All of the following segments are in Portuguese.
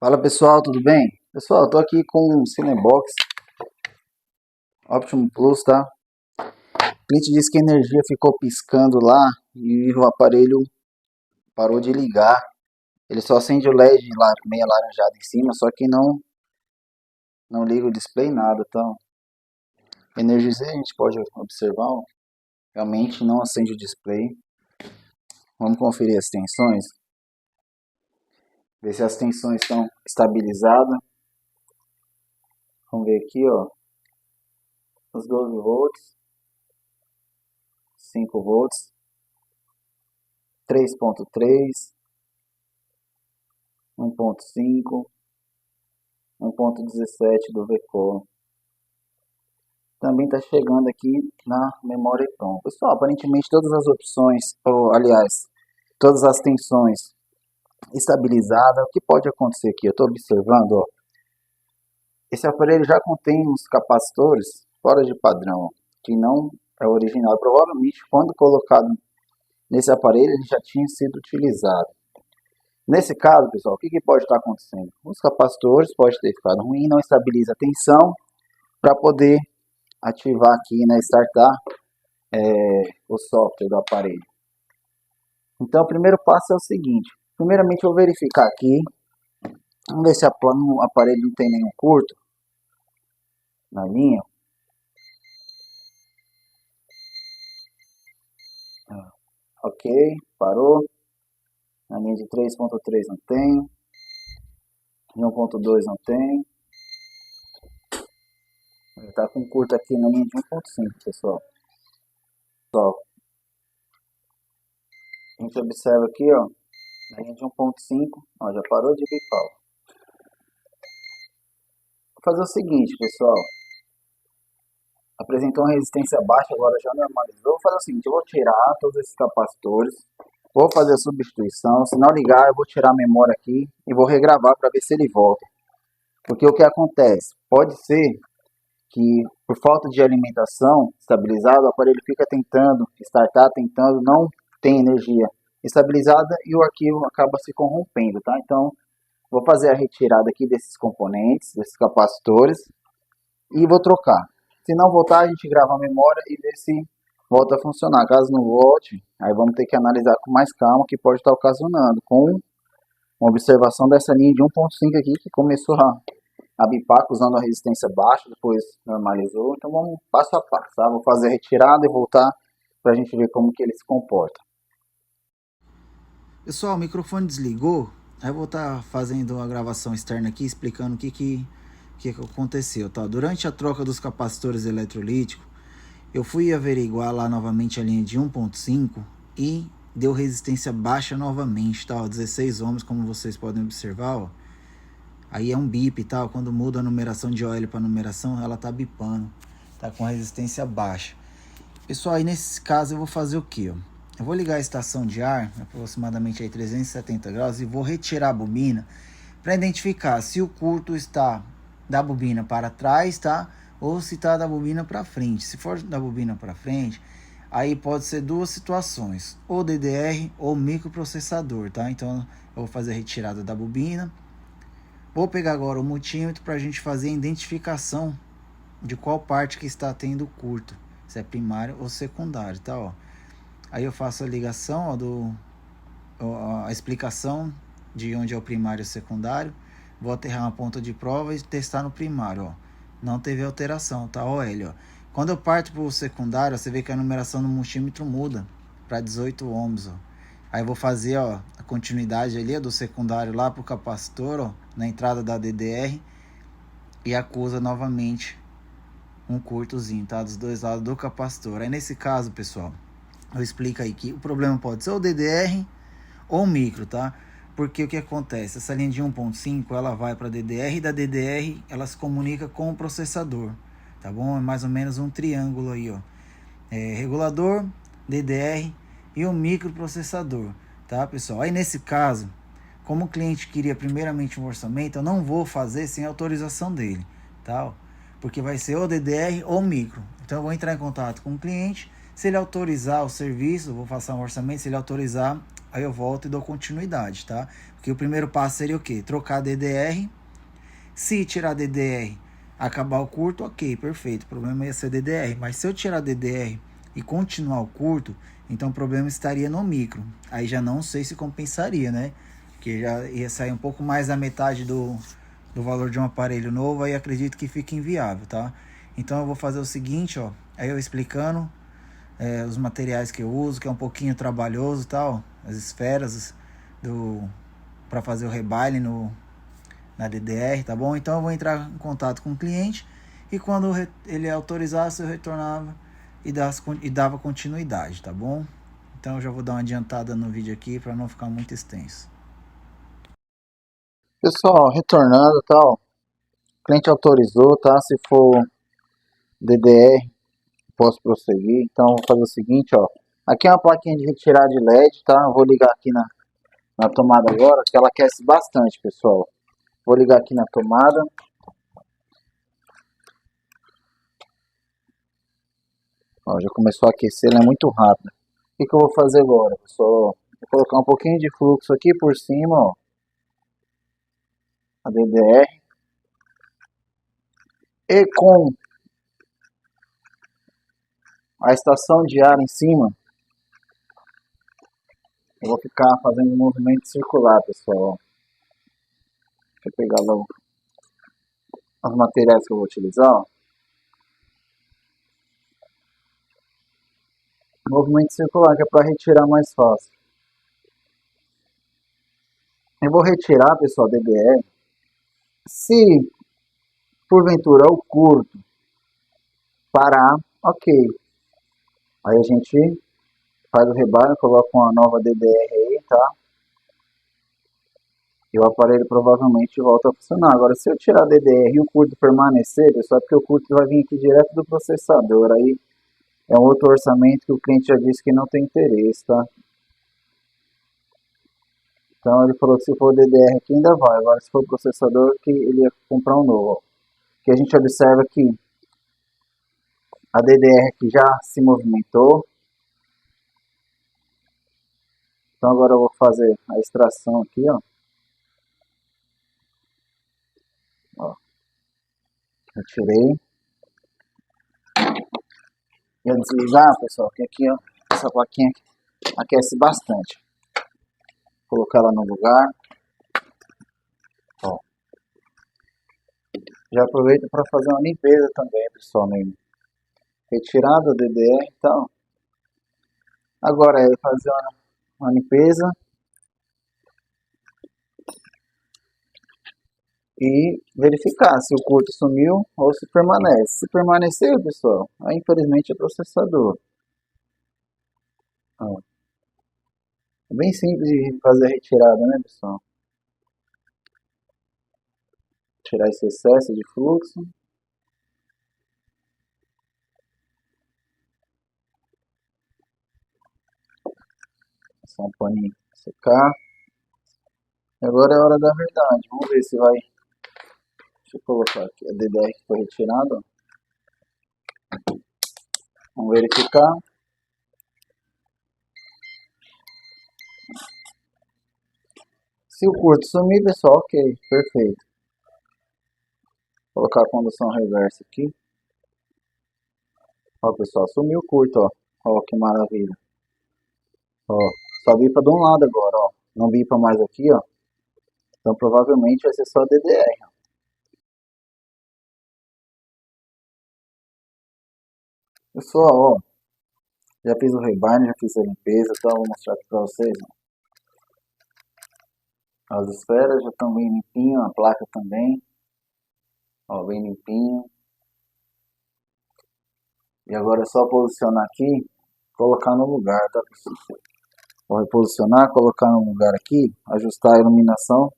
Fala pessoal, tudo bem? Pessoal, eu tô aqui com o Cinebox Optimum Plus, tá? O cliente disse que a energia ficou piscando lá e o aparelho parou de ligar. Ele só acende o LED lá, meio alaranjado em cima, só que não liga o display nada, então. Energizei, a gente pode observar, ó, realmente não acende o display. Vamos conferir as tensões, ver se as tensões estão estabilizadas. Vamos ver aqui, ó, os 12 volts, 5 volts, 3.3, 1.5, 1.17 do VCore. Também está chegando aqui na memória EEPROM. Pessoal, aparentemente todas as opções, ou aliás, todas as tensões estabilizadas. O que pode acontecer aqui? Eu estou observando, ó, esse aparelho já contém uns capacitores fora de padrão, que não é original. Provavelmente, quando colocado nesse aparelho, ele já tinha sido utilizado. Nesse caso, pessoal, o que pode estar acontecendo? Os capacitores podem ter ficado ruim, não estabiliza a tensão para poder ativar aqui, né, startar o software do aparelho. Então, o primeiro passo é o seguinte. Primeiramente, eu vou verificar aqui. Vamos ver se o aparelho não tem nenhum curto na linha. Ok, parou. Na linha de 3.3 não tem. De 1.2 não tem. Ele está com curto aqui na linha de 1.5, pessoal. A gente observa aqui, ó, na linha de 1.5, ó, já parou de bipar. Vou fazer o seguinte, pessoal. Apresentou uma resistência baixa, agora já normalizou. Vou fazer o seguinte, eu vou tirar todos esses capacitores. Vou fazer a substituição. Se não ligar, eu vou tirar a memória aqui e vou regravar para ver se ele volta. Porque o que acontece? Pode ser que por falta de alimentação estabilizada, o aparelho fica tentando startar, não tem energia estabilizada e o arquivo acaba se corrompendo, tá? Então, vou fazer a retirada aqui desses componentes, desses capacitores e vou trocar. Se não voltar, a gente grava a memória e vê se volta a funcionar. Caso não volte, aí vamos ter que analisar com mais calma o que pode estar ocasionando, com uma observação dessa linha de 1.5 aqui que começou a bipar usando a resistência baixa, depois normalizou. Então vamos passo a passo, tá? Vou fazer a retirada e voltar para a gente ver como que ele se comporta. Pessoal, o microfone desligou. Aí eu vou estar fazendo uma gravação externa aqui explicando o que aconteceu, tá? Durante a troca dos capacitores eletrolíticos, eu fui averiguar lá novamente a linha de 1.5 e deu resistência baixa novamente, tá? 16 ohms, como vocês podem observar, ó. Aí é um bip, tá? Quando muda a numeração de OL para numeração, ela tá bipando, tá com resistência baixa. Pessoal, aí nesse caso eu vou fazer o que, ó? Eu vou ligar a estação de ar, aproximadamente aí 370 graus, e vou retirar a bobina para identificar se o curto está da bobina para trás, tá? Ou se está da bobina para frente. Se for da bobina para frente, aí pode ser duas situações, ou DDR ou microprocessador, tá? Então eu vou fazer a retirada da bobina. Vou pegar agora o multímetro para a gente fazer a identificação de qual parte que está tendo curto, se é primário ou secundário, tá? Ó. Aí eu faço a ligação, ó, a explicação de onde é o primário e o secundário. Vou aterrar uma ponta de prova e testar no primário, ó. Não teve alteração, tá? OL, ó. Quando eu parto para o secundário, você vê que a numeração do multímetro muda para 18 ohms, ó. Aí eu vou fazer, ó, a continuidade ali, ó, do secundário lá para o capacitor, ó, na entrada da DDR, e acusa novamente um curtozinho, tá? Dos dois lados do capacitor. Aí nesse caso, pessoal, eu explico aí que o problema pode ser o DDR ou o micro, tá? Porque o que acontece? Essa linha de 1.5 ela vai para DDR e da DDR ela se comunica com o processador, tá bom? É mais ou menos um triângulo aí, ó. Regulador, DDR e o microprocessador, tá, pessoal? Aí nesse caso, como o cliente queria primeiramente um orçamento, eu não vou fazer sem autorização dele, tá? Porque vai ser ou DDR ou micro. Então eu vou entrar em contato com o cliente. Se ele autorizar o serviço, eu vou passar um orçamento. Se ele autorizar, aí eu volto e dou continuidade, tá? Porque o primeiro passo seria o quê? Trocar a DDR. Se tirar a DDR, acabar o curto, ok, perfeito. O problema ia ser DDR. Mas se eu tirar a DDR e continuar o curto, então o problema estaria no micro. Aí já não sei se compensaria, né? Porque já ia sair um pouco mais da metade do valor de um aparelho novo, aí acredito que fica inviável, tá? Então eu vou fazer o seguinte, ó, aí eu explicando os materiais que eu uso, que é um pouquinho trabalhoso, tal, as esferas do para fazer o rebaile na DDR, tá bom? Então eu vou entrar em contato com o cliente e quando ele autorizasse eu retornava e dava continuidade, tá bom? Então eu já vou dar uma adiantada no vídeo aqui para não ficar muito extenso. Pessoal, retornando, tal, o cliente autorizou, tá? Se for DDR, posso prosseguir. Então, vou fazer o seguinte, ó. Aqui é uma plaquinha de retirar de LED, tá? Eu vou ligar aqui na tomada agora, que ela aquece bastante, pessoal. Vou ligar aqui na tomada. Ó, já começou a aquecer, ela é muito rápida. O que eu vou fazer agora, pessoal? Vou colocar um pouquinho de fluxo aqui por cima, ó. A DDR. E com a estação de ar em cima, eu vou ficar fazendo um movimento circular, pessoal. Deixa eu pegar logo os materiais que eu vou utilizar, ó. Movimento circular, que é para retirar mais fácil. Eu vou retirar, pessoal, DDR. Se porventura o curto parar, ok. Aí a gente faz o rebalho, coloca uma nova DDR aí, tá? E o aparelho provavelmente volta a funcionar. Agora, se eu tirar a DDR e o curto permanecer, pessoal, é porque o curto vai vir aqui direto do processador. Aí é um outro orçamento que o cliente já disse que não tem interesse, tá? Então ele falou que se for DDR aqui ainda vai. Agora, se for processador, que ele ia comprar um novo. Ó. Que a gente observa que a DDR aqui já se movimentou. Então agora eu vou fazer a extração aqui, ó. Ó, retirei. E a desligar, pessoal, que aqui, ó, essa plaquinha aquece bastante. Vou colocar ela no lugar. Ó. Já aproveito para fazer uma limpeza também, pessoal, mesmo. Retirada do DDR e tal. Agora é fazer uma limpeza e verificar se o curto sumiu ou se permanece. Se permanecer, pessoal, aí infelizmente é processador. Ó. É bem simples de fazer a retirada, né, pessoal? Tirar esse excesso de fluxo. Só um paninho secar. E agora é a hora da verdade. Vamos ver se vai. Deixa eu colocar aqui a DDR que foi retirada. Vamos verificar. Se o curto sumir, pessoal, ok, perfeito. Vou colocar a condução reversa aqui. Ó, pessoal, sumiu o curto, ó. Ó, que maravilha. Ó, só bipa de um lado agora, ó. Não bipa mais aqui, ó. Então provavelmente vai ser só DDR. Ó. Pessoal, ó. Já fiz o rebind, já fiz a limpeza, então vou mostrar aqui pra vocês, ó. As esferas já estão bem limpinhas, a placa também. Ó, bem limpinho. E agora é só posicionar aqui, colocar no lugar, tá, pessoal? Vou reposicionar, colocar no lugar aqui, ajustar a iluminação.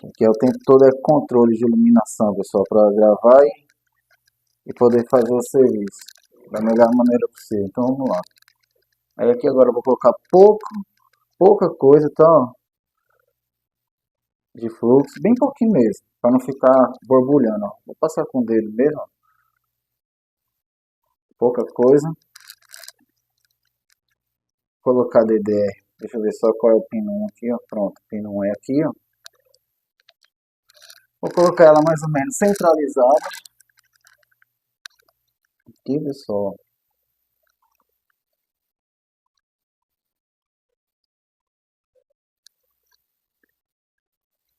Aqui é o tempo todo é controle de iluminação, pessoal, para gravar e poder fazer o serviço da melhor maneira possível. Então vamos lá. Aí aqui agora eu vou colocar pouca coisa, tá? De fluxo, bem pouquinho mesmo, para não ficar borbulhando. Ó. Vou passar com o dedo mesmo, ó. Pouca coisa. colocar DDR. Deixa eu ver só qual é o pino 1 aqui, ó. Pronto, pino 1 é aqui, ó. Vou colocar ela mais ou menos centralizada. Aqui, pessoal.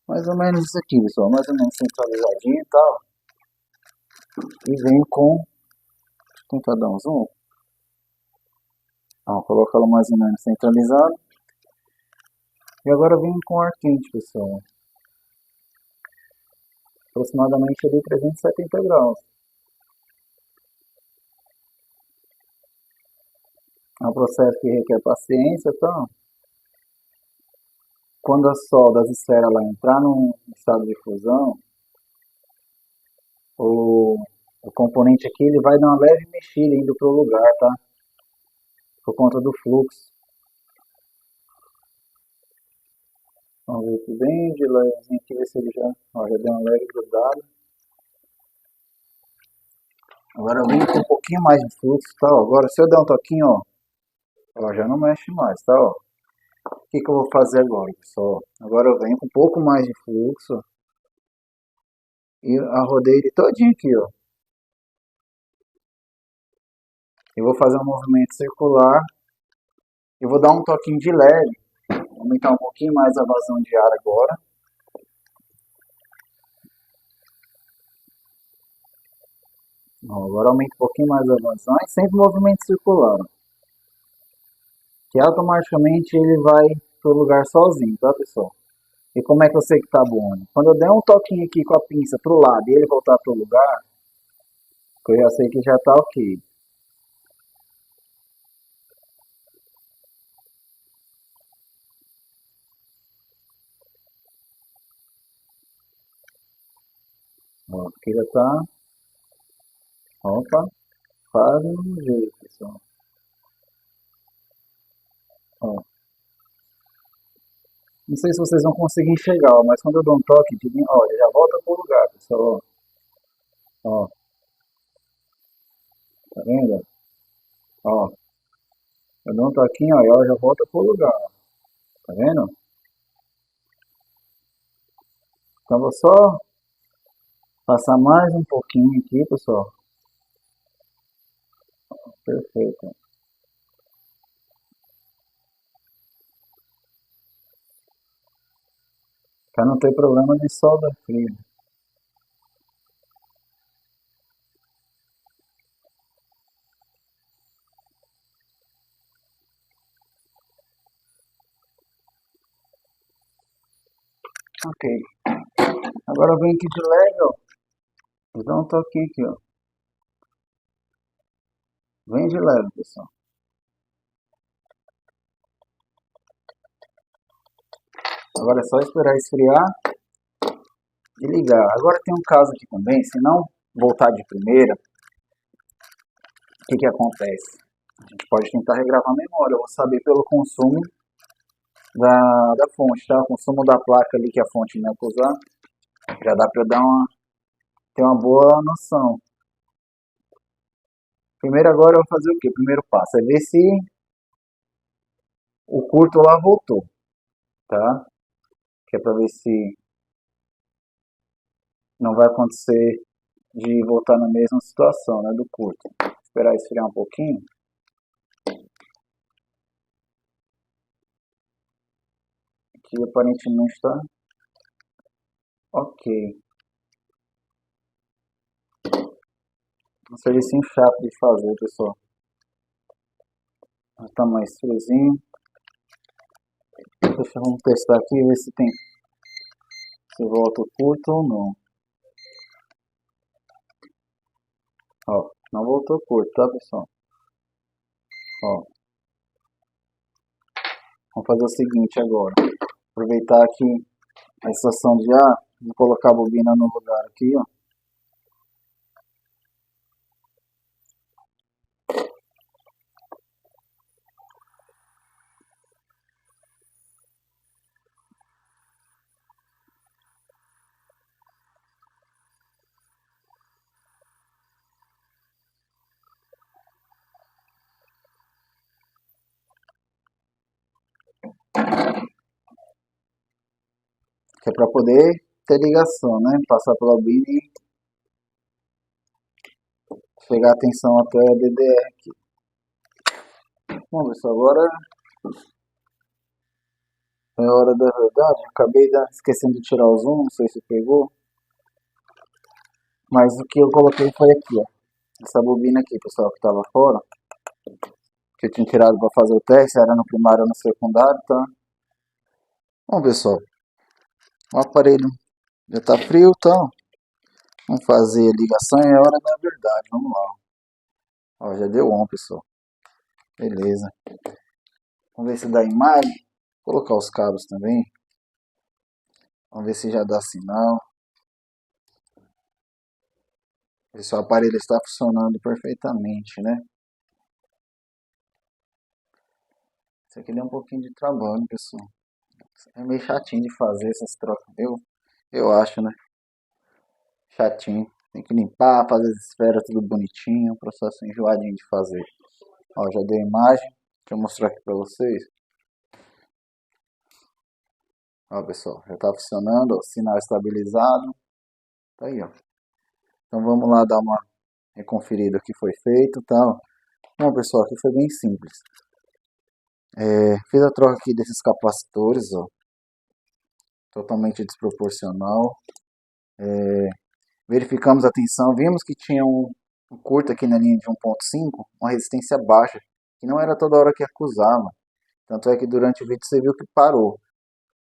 Mais ou menos isso aqui, pessoal. Mais ou menos centralizadinho e tal. E venho com... Deixa eu tentar dar um zoom. Ó, coloca ela mais ou menos centralizada. E agora venho com ar quente, pessoal. Aproximadamente ali 370 graus. É um processo que requer paciência, então. Quando a solda das esferas lá entrar num estado de fusão, o componente aqui ele vai dar uma leve mexida indo para o lugar, tá? Por conta do fluxo. Vamos ver aqui bem de levezinho aqui, ver se ele já deu uma leve grudada. Agora eu venho com um pouquinho mais de fluxo, tá? Agora se eu der um toquinho, ó, já não mexe mais, tá? Ó. O que eu vou fazer agora, pessoal? Agora eu venho com um pouco mais de fluxo e arrodei ele todinho aqui, ó. Eu vou fazer um movimento circular e vou dar um toquinho de leve, aumentar um pouquinho mais a vazão de ar agora. Ó, agora aumenta um pouquinho mais a vazão e sempre movimento circular, ó. Que automaticamente ele vai pro lugar sozinho, tá, pessoal? E como é que eu sei que tá bom? Quando eu der um toquinho aqui com a pinça pro lado e ele voltar pro lugar, eu já sei que já tá ok. Ó, aqui já tá. Opa, quase no jeito, pessoal. Ó. Não sei se vocês vão conseguir enxergar, ó, mas quando eu dou um toque de mim, ó, ele já volta pro lugar, pessoal. Ó, tá vendo? Ó, eu dou um toquinho, ó, e ela já volta pro lugar, ó. Tá vendo? Então vou só passar mais um pouquinho aqui, pessoal. Perfeito. Pra não ter problema de solda fria. Ok. Agora eu venho aqui de leve, ó. Vou dar um toquinho aqui, ó. Vem de leve, pessoal. Agora é só esperar esfriar e ligar. Agora tem um caso aqui também, se não voltar de primeira, o que acontece? A gente pode tentar regravar a memória. Eu vou saber pelo consumo da fonte, tá? O consumo da placa ali que a fonte vai usar. Já dá para eu ter uma boa noção. Primeiro agora eu vou fazer o quê? O primeiro passo é ver se o curto lá voltou, tá? Que é para ver se não vai acontecer de voltar na mesma situação, né, do curto. Esperar esfriar um pouquinho. Aqui aparentemente está ok. Um serviço chato de fazer, pessoal. Tá mais friozinho. Vamos testar aqui, ver se volta o curto ou não. Ó, não voltou curto, tá, pessoal? Ó, vamos fazer o seguinte agora. Aproveitar aqui a estação de ar, vou colocar a bobina no lugar aqui, ó. Que é para poder ter ligação, né? Passar pela bobina e chegar a atenção até a DDR aqui. Bom, pessoal, agora é hora da verdade. Acabei esquecendo de tirar o zoom, não sei se pegou. Mas o que eu coloquei foi aqui, ó. Essa bobina aqui, pessoal, que estava fora. Que eu tinha tirado para fazer o teste, era no primário ou no secundário, tá? Bom, pessoal, o aparelho já tá frio, então vamos fazer a ligação e é hora da verdade. Vamos lá. Ó, já deu on, pessoal. Beleza. Vamos ver se dá imagem. Vou colocar os cabos também. Vamos ver se já dá sinal. Ver se o aparelho está funcionando perfeitamente, né? Isso aqui deu um pouquinho de trabalho, pessoal. É meio chatinho de fazer essas trocas. Eu acho, né? Chatinho. Tem que limpar, fazer as esferas tudo bonitinho. Um processo enjoadinho de fazer. Ó, já dei a imagem. Deixa eu mostrar aqui pra vocês. Ó, pessoal, já tá funcionando. Ó, sinal estabilizado. Tá aí, ó. Então vamos lá dar uma reconferida o que foi feito, tá? Bom, pessoal, aqui foi bem simples. Fiz a troca aqui desses capacitores, ó. Totalmente desproporcional. Verificamos a tensão, vimos que tinha um curto aqui na linha de 1.5, uma resistência baixa, que não era toda hora que acusava. Tanto é que durante o vídeo você viu que parou.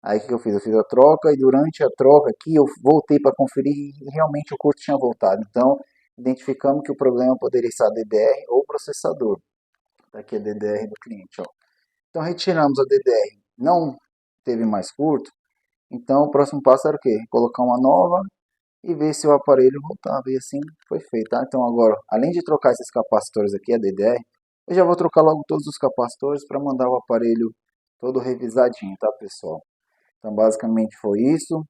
Aí o que eu fiz? Eu fiz a troca e durante a troca aqui eu voltei para conferir e realmente o curto tinha voltado. Então, identificamos que o problema poderia ser a DDR ou o processador. Aqui é a DDR do cliente, ó. Então, retiramos a DDR, não teve mais curto. Então, o próximo passo era o quê? Colocar uma nova e ver se o aparelho voltava. E assim foi feito, tá? Então, agora, além de trocar esses capacitores aqui, a DDR, eu já vou trocar logo todos os capacitores para mandar o aparelho todo revisadinho, tá, pessoal? Então, basicamente foi isso.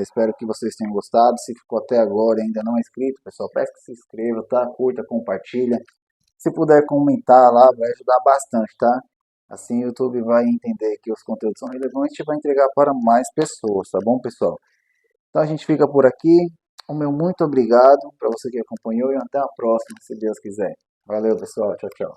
Espero que vocês tenham gostado. Se ficou até agora e ainda não é inscrito, pessoal, peço que se inscreva, tá? Curta, compartilha. Se puder comentar lá, vai ajudar bastante, tá? Assim o YouTube vai entender que os conteúdos são relevantes e vai entregar para mais pessoas, tá bom, pessoal? Então a gente fica por aqui. O meu muito obrigado para você que acompanhou e até a próxima, se Deus quiser. Valeu, pessoal. Tchau, tchau.